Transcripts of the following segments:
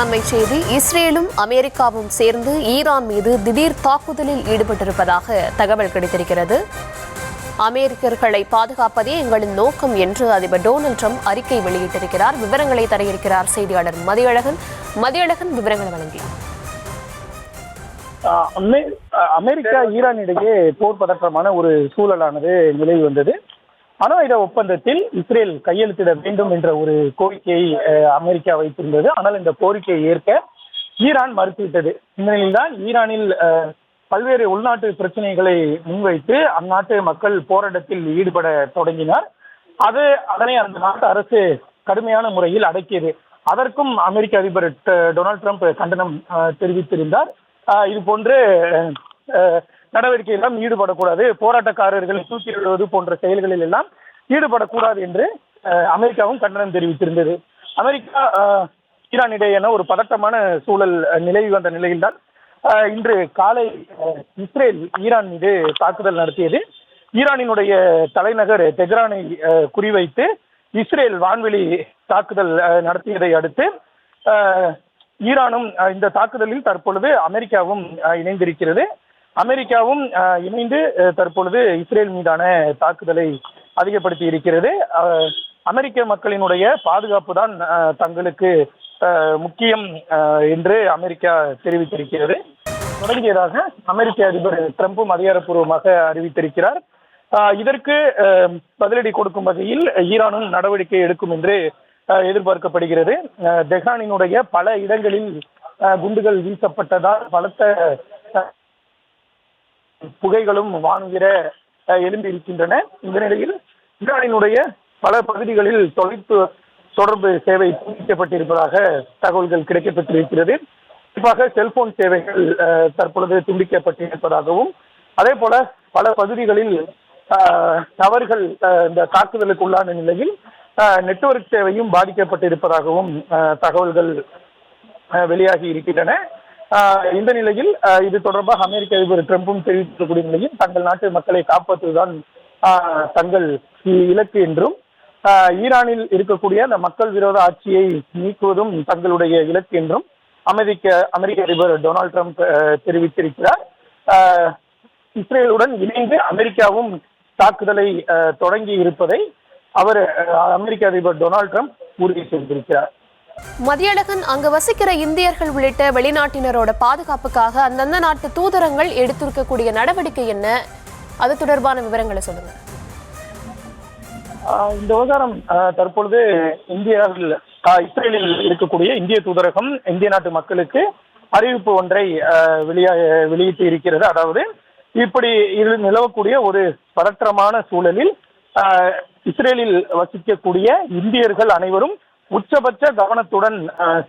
அண்மை செய்தி. இஸ்ரேலும் அமெரிக்காவும் சேர்ந்து ஈரான் மீது திடீர் தாக்குதலில் ஈடுபட்டிருப்பதாக தகவல் கிடைத்திருக்கிறது. அமெரிக்கர்களை பாதுகாப்பதே எங்களின் நோக்கம் என்று அதிபர் டொனால்ட் ட்ரம்ப் அறிக்கை வெளியிட்டிருக்கிறார். விவரங்களை தர இருக்கிறார் செய்தியாளர் மதியழகன். விவரங்களை வழங்கினார். அமெரிக்கா ஈரான் இடையே போர் பதற்றமான ஒரு சூழலானது நிலவி வந்தது. அணு ஆயுத ஒப்பந்தத்தில் இஸ்ரேல் கையெழுத்திட வேண்டும் என்ற ஒரு கோரிக்கையை அமெரிக்கா வைத்திருந்தது. ஆனால் இந்த கோரிக்கையை ஏற்க ஈரான் மறுத்துவிட்டது. இந்த நிலையில்தான் ஈரானில் பல்வேறு உள்நாட்டு பிரச்சனைகளை முன்வைத்து அந்நாட்டு மக்கள் போராட்டத்தில் ஈடுபட தொடங்கினார். அதனை அந்த நாட்டு அரசு கடுமையான முறையில் அடக்கியது. அதற்கும் அமெரிக்க அதிபர் டொனால்ட் ட்ரம்ப் கண்டனம் தெரிவித்திருந்தார். இது போன்று நடவடிக்கையெல்லாம் ஈடுபடக்கூடாது, போராட்டக்காரர்களை தூக்கிலிடுவது போன்ற செயல்களில் எல்லாம் ஈடுபடக்கூடாது என்று அமெரிக்காவும் கண்டனம் தெரிவித்திருந்தது. அமெரிக்கா ஈரான் இடையேயான ஒரு பதட்டமான சூழல் நிலவி வந்த நிலையில்தான் இன்று காலை இஸ்ரேல் ஈரான் மீது தாக்குதல் நடத்தியது. ஈரானினுடைய தலைநகர் தெஹ்ரானை குறிவைத்து இஸ்ரேல் வான்வெளி தாக்குதல் நடத்தியதை அடுத்து ஈரானும் இந்த தாக்குதலில் தற்பொழுது அமெரிக்காவும் இணைந்திருக்கிறது. அமெரிக்காவும் இணைந்து தற்பொழுது இஸ்ரேல் மீதான தாக்குதலை அதிகப்படுத்தி இருக்கிறது. அமெரிக்க மக்களினுடைய பாதுகாப்பு தான் தங்களுக்கு முக்கியம் என்று அமெரிக்கா தெரிவித்திருக்கிறது. தொடங்கியதாக அமெரிக்க அதிபர் ட்ரம்பும் அதிகாரப்பூர்வமாக அறிவித்திருக்கிறார். இதற்கு பதிலடி கொடுக்கும் வகையில் ஈரானும் நடவடிக்கை எடுக்கும் என்று எதிர்பார்க்கப்படுகிறது. தெஹ்ரானினுடைய பல இடங்களில் குண்டுகள் வீசப்பட்டதால் பலத்த புகைகளும் வானுகிற எழும்பி இருக்கின்றன. இந்த நிலையில் ஈரானினுடைய பல பகுதிகளில் தொடர்பு சேவை துண்டிக்கப்பட்டிருப்பதாக தகவல்கள் கிடைக்கப்பட்டிருக்கிறது. குறிப்பாக செல்போன் சேவைகள் தற்பொழுது துண்டிக்கப்பட்டிருப்பதாகவும், அதே போல பல பகுதிகளில் டவர்கள் இந்த தாக்குதலுக்கு உள்ளான நிலையில் நெட்வொர்க் சேவையும் பாதிக்கப்பட்டிருப்பதாகவும் தகவல்கள் வெளியாகி இருக்கின்றன. இந்த நிலையில் இது தொடர்பாக அமெரிக்க அதிபர் ட்ரம்பும் தெரிவிக்கக்கூடிய நிலையில் தங்கள் நாட்டு மக்களை காப்பாற்றுவதுதான் தங்கள் இலக்கு என்றும், ஈரானில் இருக்கக்கூடிய அந்த மக்கள் விரோத ஆட்சியை நீக்குவதும் தங்களுடைய இலக்கு என்றும் அமெரிக்க அதிபர் டொனால்ட் ட்ரம்ப் தெரிவித்திருக்கிறார். இஸ்ரேலுடன் இணைந்து அமெரிக்காவும் தாக்குதலை தொடங்கி இருப்பதை அமெரிக்க அதிபர் டொனால்ட் ட்ரம்ப் உறுதி செய்திருக்கிறார். மதியழகன், அங்கு வசிக்கிற இந்தியர்கள் உள்ளிட்ட வெளிநாட்டினரோட பாதுகாப்புக்காக அந்தந்த நாட்டு தூதரங்கள் எடுத்திருக்கக்கூடிய நடவடிக்கை என்ன? அது தொடர்பான விவரங்களை சொல்லுங்க. இந்த விவகாரம் தற்பொழுது இஸ்ரேலில் இருக்கக்கூடிய இந்திய தூதரகம் இந்திய நாட்டு மக்களுக்கு அறிவிப்பு ஒன்றை வெளியிட்டு இருக்கிறது. அதாவது இப்படி நிலவக்கூடிய ஒரு பதற்றமான சூழலில் இஸ்ரேலில் வசிக்கக்கூடிய இந்தியர்கள் அனைவரும் உச்சபட்ச கவனத்துடன்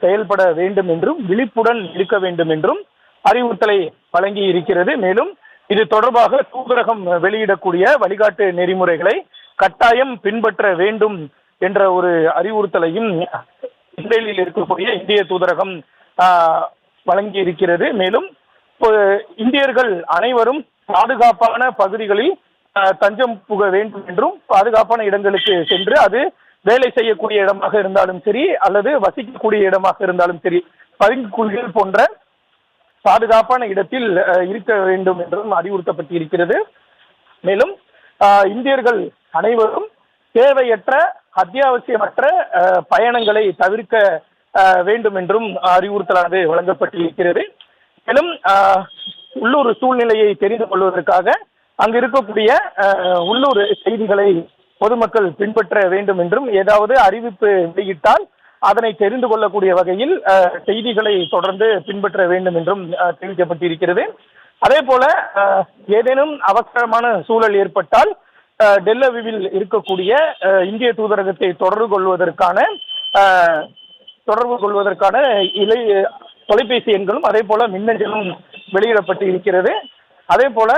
செயல்பட வேண்டும் என்றும் விழிப்புடன் இருக்க வேண்டும் என்றும் அறிவுறுத்தலை வழங்கி இருக்கிறது. மேலும் இது தொடர்பாக தூதரகம் வெளியிடக்கூடிய வழிகாட்டு நெறிமுறைகளை கட்டாயம் பின்பற்ற வேண்டும் என்ற ஒரு அறிவுறுத்தலையும் இஸ்ரேலில் இருக்கக்கூடிய இந்திய தூதரகம் வழங்கி இருக்கிறது. மேலும் இந்தியர்கள் அனைவரும் பாதுகாப்பான பகுதிகளில் தஞ்சம் புக வேண்டும் என்றும், பாதுகாப்பான இடங்களுக்கு சென்று அது வேலை செய்யக்கூடிய இடமாக இருந்தாலும் சரி அல்லது வசிக்கக்கூடிய இடமாக இருந்தாலும் சரி பதுங்குகுழிகள் போன்ற பாதுகாப்பான இடத்தில் இருக்க வேண்டும் என்றும் அறிவுறுத்தப்பட்டு இருக்கிறது. மேலும் இந்தியர்கள் அனைவரும் தேவையற்ற அத்தியாவசியமற்ற பயணங்களை தவிர்க்க வேண்டும் என்றும் அறிவுறுத்தலானது வழங்கப்பட்டிருக்கிறது. மேலும் உள்ளூர் சூழ்நிலையை தெரிந்து கொள்வதற்காக அங்கு இருக்கக்கூடிய உள்ளூர் செய்திகளை பொதுமக்கள் பின்பற்ற வேண்டும் என்றும், ஏதாவது அறிவிப்பு வெளியிட்டால் அதனை தெரிந்து கொள்ளக்கூடிய வகையில் செய்திகளை தொடர்ந்து பின்பற்ற வேண்டும் என்றும் தெரிவிக்கப்பட்டிருக்கிறது. அதே போல ஏதேனும் அவசரமான சூழல் ஏற்பட்டால் டெல் அவிவில் இருக்கக்கூடிய இந்திய தூதரகத்தை தொடர்பு கொள்வதற்கான தொலைபேசி எண்களும் அதே போல மின்னஞ்சலும் வெளியிடப்பட்டு இருக்கிறது. அதே போல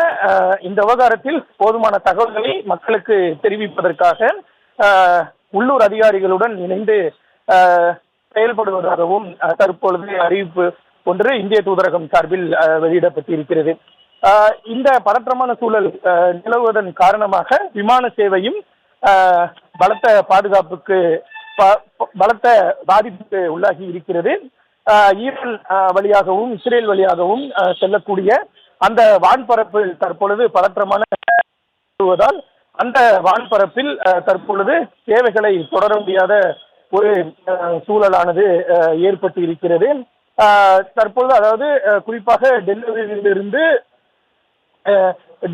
இந்த விவகாரத்தில் போதுமான தகவல்களை மக்களுக்கு தெரிவிப்பதற்காக உள்ளூர் அதிகாரிகளுடன் இணைந்து செயல்படுவதாகவும் தற்பொழுது அறிவிப்பு ஒன்று இந்திய தூதரகம் சார்பில் வெளியிடப்பட்டிருக்கிறது. இந்த பதற்றமான சூழல் நிலவுவதன் காரணமாக விமான சேவையும் பலத்த பாதுகாப்புக்கு பலத்த பாதிப்புக்கு உள்ளாகி இருக்கிறது. ஈரான் வழியாகவும் இஸ்ரேல் வழியாகவும் செல்லக்கூடிய அந்த வான்பரப்பு தற்பொழுது பதற்றமான அந்த வான்பரப்பில் தற்பொழுது சேவைகளை தொடர முடியாத ஒரு சூழலானது ஏற்பட்டு இருக்கிறது. தற்பொழுது அதாவது குறிப்பாக டெல்லியிலிருந்து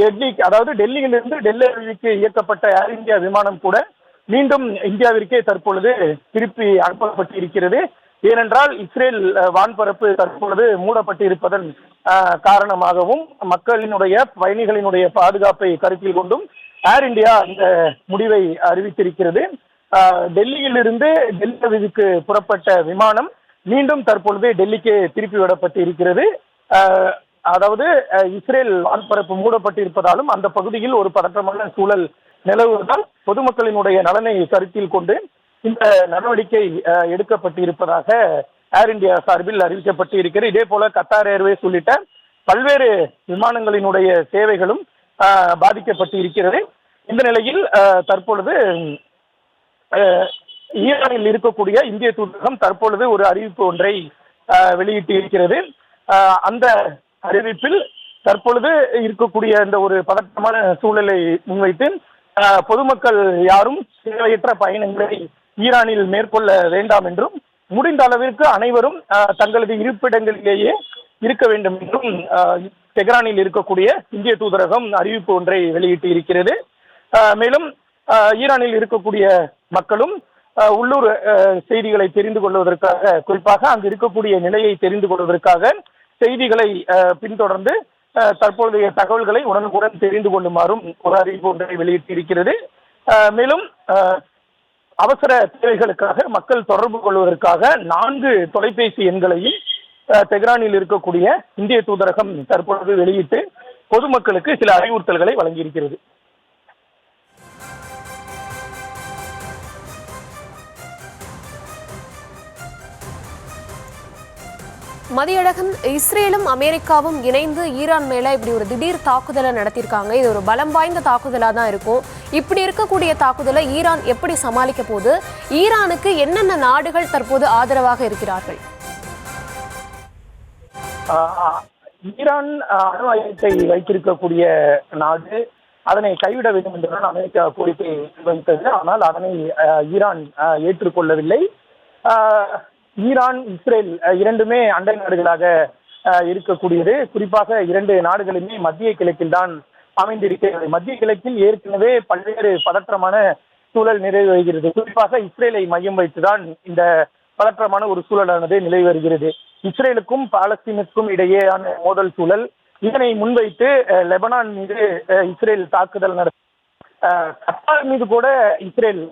டெல்லியிலிருந்து டெல்லிக்கு இயக்கப்பட்ட ஏர் இந்தியா விமானம் கூட மீண்டும் இந்தியாவிற்கே தற்பொழுது திருப்பி அனுப்பப்பட்டு இருக்கிறது. ஏனென்றால் இஸ்ரேல் வான்பரப்பு தற்பொழுது மூடப்பட்டிருப்பதன் காரணமாகவும் மக்களினுடைய பயணிகளினுடைய பாதுகாப்பை கருத்தில் கொண்டும் ஏர் இந்தியா இந்த முடிவை அறிவித்திருக்கிறது. டெல்லியிலிருந்து டெல்லிக்கு புறப்பட்ட விமானம் மீண்டும் தற்பொழுது டெல்லிக்கு திருப்பி விடப்பட்டு இருக்கிறது. அதாவது இஸ்ரேல் வான்பரப்பு மூடப்பட்டிருப்பதாலும் அந்த பகுதியில் ஒரு பதற்றமான சூழல் நிலவுவதால் பொதுமக்களினுடைய நலனை கருத்தில் கொண்டு இந்த நடவடிக்கை எடுக்கப்பட்டு இருப்பதாக ஏர் இந்தியா சார்பில் அறிவிக்கப்பட்டு இருக்கிறது. இதே போல கத்தார் ஏர்வேஸ் உள்ளிட்ட பல்வேறு விமானங்களினுடைய சேவைகளும் பாதிக்கப்பட்டு இருக்கிறது. இந்த நிலையில் தற்பொழுது ஈரானில் இருக்கக்கூடிய இந்திய தூதரகம் தற்பொழுது ஒரு அறிவிப்பு ஒன்றை வெளியிட்டு இருக்கிறது. அந்த அறிவிப்பில் தற்பொழுது இருக்கக்கூடிய இந்த ஒரு பதற்றமான சூழலை முன்வைத்து பொதுமக்கள் யாரும் தேவையற்ற பயணங்களை ஈரானில் மேற்கொள்ள வேண்டாம் என்றும் முடிந்த அளவிற்கு அனைவரும் தங்களது இருப்பிடங்களிலேயே இருக்க வேண்டும் என்றும் தெஹ்ரானில் இருக்கக்கூடிய இந்திய தூதரகம் அறிவிப்பு ஒன்றை வெளியிட்டு இருக்கிறது. மேலும் ஈரானில் இருக்கக்கூடிய மக்களும் உள்ளூர் செய்திகளை தெரிந்து கொள்வதற்காக, குறிப்பாக அங்கு இருக்கக்கூடிய நிலையை தெரிந்து கொள்வதற்காக செய்திகளை பின்தொடர்ந்து தற்பொழுதைய தகவல்களை உடனுக்குடன் தெரிந்து கொள்ளுமாறும் ஒரு அறிவிப்பு ஒன்றை வெளியிட்டு இருக்கிறது. மேலும் அவசர தேவைகளுக்காக மக்கள் தொடர்பு கொள்வதற்காக 4 தொலைபேசி எண்களையும் தெஹ்ரானில் இருக்கக்கூடிய இந்திய தூதரகம் தற்பொழுது வெளியிட்டு பொதுமக்களுக்கு சில அறிவுறுத்தல்களை வழங்கியிருக்கிறது. மதியழகன், இஸ்ரேலும் அமெரிக்காவும் இணைந்து ஈரான் மேல இப்படி ஒரு திடீர் தாக்குதலை நடத்தியிருக்காங்க. இது ஒரு பலம் வாய்ந்த தாக்குதலா தான் இருக்கும். இப்படி இருக்கக்கூடிய தாக்குதலை ஈரான் எப்படி சமாளிக்க போகுது? ஈரானுக்கு என்னென்ன நாடுகள் தற்போது ஆதரவாக இருக்கிறார்கள்? ஈரான் அணு ஆயுதத்தை வைத்திருக்கக்கூடிய நாடு, அதனை கைவிட வேண்டும் என்றுதான் அமெரிக்கா கோரிக்கை வைத்தது. ஆனால் அதனை ஈரான் ஏற்றுக்கொள்ளவில்லை. ஈரான், இஸ்ரேல் இரண்டுமே அண்டை நாடுகளாக இருக்கக்கூடியது. குறிப்பாக 2 நாடுகளுமே மத்திய கிழக்கில் தான் அமைந்திருக்கிறது. மத்திய கிழக்கில் ஏற்கனவே பல்வேறு பதற்றமான சூழல் நிலவி வருகிறது. குறிப்பாக இஸ்ரேலை மையம் வைத்துதான் இந்த பதற்றமான ஒரு சூழலானது நிலவி வருகிறது. இஸ்ரேலுக்கும் பாலஸ்தீனுக்கும் இடையேயான மோதல் சூழல், இதனை முன்வைத்து லெபனான் மீது இஸ்ரேல் தாக்குதல் கத்தார் மீது கூட இஸ்ரேல்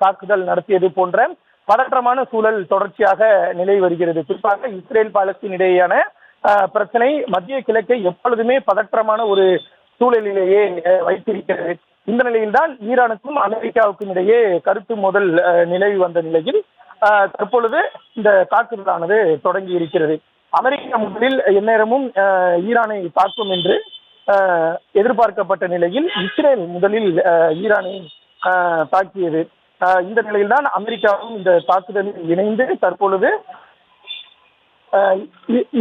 தாக்குதல் நடத்தியது போன்ற பதற்றமான சூழல் தொடர்ச்சியாக நிலவி வருகிறது. குறிப்பாக இஸ்ரேல் பாலஸ்தீன் இடையேயான பிரச்சனை மத்திய கிழக்கை எப்பொழுதுமே பதற்றமான ஒரு சூழலிலேயே வைத்திருக்கிறது. இந்த நிலையில்தான் ஈரானுக்கும் அமெரிக்காவுக்கும் இடையே கருத்து மோதல் நிலவி வந்த நிலையில் தற்பொழுது இந்த தாக்குதலானது தொடங்கி இருக்கிறது. அமெரிக்கா முதலில் எந்நேரமும் ஈரானை தாக்கும் என்று எதிர்பார்க்கப்பட்ட நிலையில் இஸ்ரேல் முதலில் ஈரானை தாக்கியது. இந்த நிலையில்தான் அமெரிக்காவும் இந்த தாக்குதலில் இணைந்து தற்பொழுது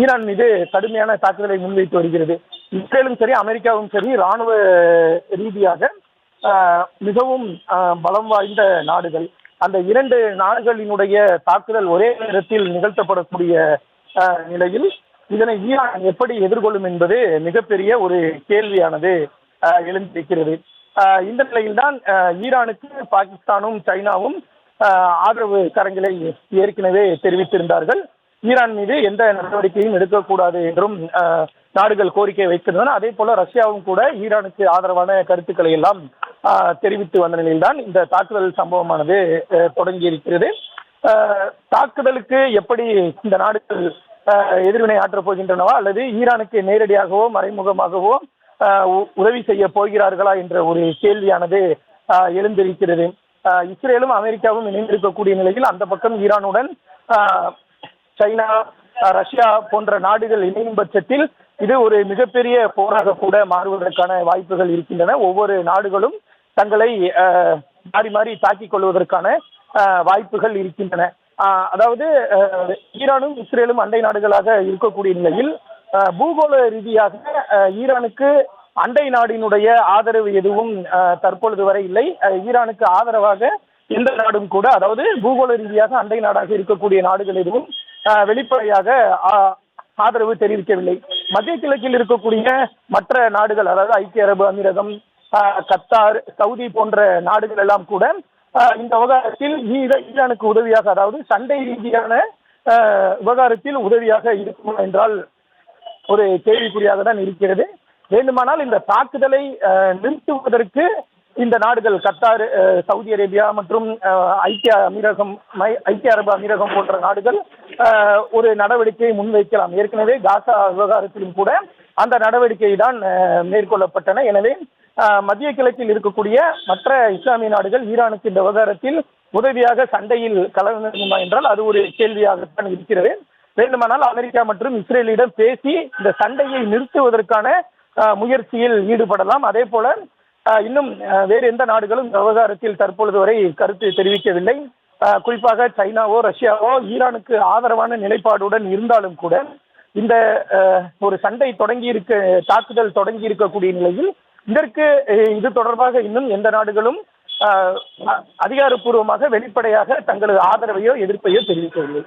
ஈரான் மீது கடுமையான தாக்குதலை முன்வைத்து வருகிறது. இஸ்ரேலும் சரி அமெரிக்காவும் சரி இராணுவ ரீதியாக மிகவும் பலம் வாய்ந்த நாடுகள். அந்த 2 நாடுகளினுடைய தாக்குதல் ஒரே நேரத்தில் நிகழ்த்தப்படக்கூடிய நிலையில் இதனை ஈரான் எப்படி எதிர்கொள்ளும் என்பது மிகப்பெரிய ஒரு கேள்வியானது எழுந்திருக்கிறது. இந்த நிலையில்தான் ஈரானுக்கு பாகிஸ்தானும் சைனாவும் ஆதரவு கரங்களை ஏற்கனவே தெரிவித்திருந்தார்கள். ஈரான் மீது எந்த நடவடிக்கையும் எடுக்கக்கூடாது என்றும் நாடுகள் கோரிக்கை வைத்திருந்தன. அதே போல ரஷ்யாவும் கூட ஈரானுக்கு ஆதரவான கருத்துக்களை எல்லாம் தெரிவித்து வந்த நிலையில்தான் இந்த தாக்குதல் சம்பவமானது தொடங்கி இருக்கிறது. தாக்குதலுக்கு எப்படி இந்த நாடுகள் எதிர்வினை ஆற்றப் போகின்றனவா அல்லது ஈரானுக்கு நேரடியாகவோ மறைமுகமாகவோ உதவி செய்ய போகிறார்களா என்ற ஒரு கேள்வியானது எழுந்திருக்கிறது. இஸ்ரேலும் அமெரிக்காவும் இணைந்திருக்கக்கூடிய நிலையில் அந்த பக்கம் ஈரானுடன் சைனா, ரஷ்யா போன்ற நாடுகள் இணையும் பட்சத்தில் இது ஒரு மிகப்பெரிய போராக கூட மாறுவதற்கான வாய்ப்புகள் இருக்கின்றன. ஒவ்வொரு நாடுகளும் தங்களை மாறி மாறி தாக்கிக் கொள்வதற்கான வாய்ப்புகள் இருக்கின்றன. அதாவது ஈரானும் இஸ்ரேலும் அண்டை நாடுகளாக இருக்கக்கூடிய நிலையில் பூகோள ரீதியாக ஈரானுக்கு அண்டை நாடினுடைய ஆதரவு எதுவும் தற்பொழுது வரை இல்லை. ஈரானுக்கு ஆதரவாக எந்த நாடும் கூட, அதாவது பூகோள ரீதியாக அண்டை நாடாக இருக்கக்கூடிய நாடுகள் எதுவும் வெளிப்படையாக ஆதரவு தெரிவிக்கவில்லை. மத்திய கிழக்கில் இருக்கக்கூடிய மற்ற நாடுகள், அதாவது ஐக்கிய அரபு அமீரகம், கத்தார், சவுதி போன்ற நாடுகள் எல்லாம் கூட இந்த விவகாரத்தில் ஈரானுக்கு உதவியாக, அதாவது சண்டை ரீதியான விவகாரத்தில் உதவியாக இருக்கும் என்றால் ஒரு கேள்விக்குறியாக தான் இருக்கிறது. வேண்டுமானால் இந்த தாக்குதலை நிறுத்துவதற்கு இந்த நாடுகள் கத்தார், சவுதி அரேபியா மற்றும் ஐக்கிய அரபு அமீரகம் போன்ற நாடுகள் ஒரு நடவடிக்கையை முன்வைக்கலாம். ஏற்கனவே காசா விவகாரத்திலும் கூட அந்த நடவடிக்கை தான் மேற்கொள்ளப்பட்டன. எனவே மத்திய கிழக்கில் இருக்கக்கூடிய மற்ற இஸ்லாமிய நாடுகள் ஈரானுக்கு இந்த விவகாரத்தில் உதவியாக சண்டையில் கலந்துமா என்றால் அது ஒரு கேள்வியாகத்தான் இருக்கிறது. வேண்டுமானால் அமெரிக்கா மற்றும் இஸ்ரேலிடம் பேசி இந்த சண்டையை நிறுத்துவதற்கான முயற்சியில் ஈடுபடலாம். அதே போல இன்னும் வேறு எந்த நாடுகளும் விவகாரத்தில் தற்பொழுது வரை கருத்து தெரிவிக்கவில்லை. குறிப்பாக சைனாவோ ரஷ்யாவோ ஈரானுக்கு ஆதரவான நிலைப்பாடுடன் இருந்தாலும் கூட இந்த ஒரு சண்டை தாக்குதல் தொடங்கி இருக்கக்கூடிய நிலையில் இதற்கு இது தொடர்பாக இன்னும் எந்த நாடுகளும் அதிகாரப்பூர்வமாக வெளிப்படையாக தங்களது ஆதரவையோ எதிர்ப்பையோ தெரிவிக்கவில்லை.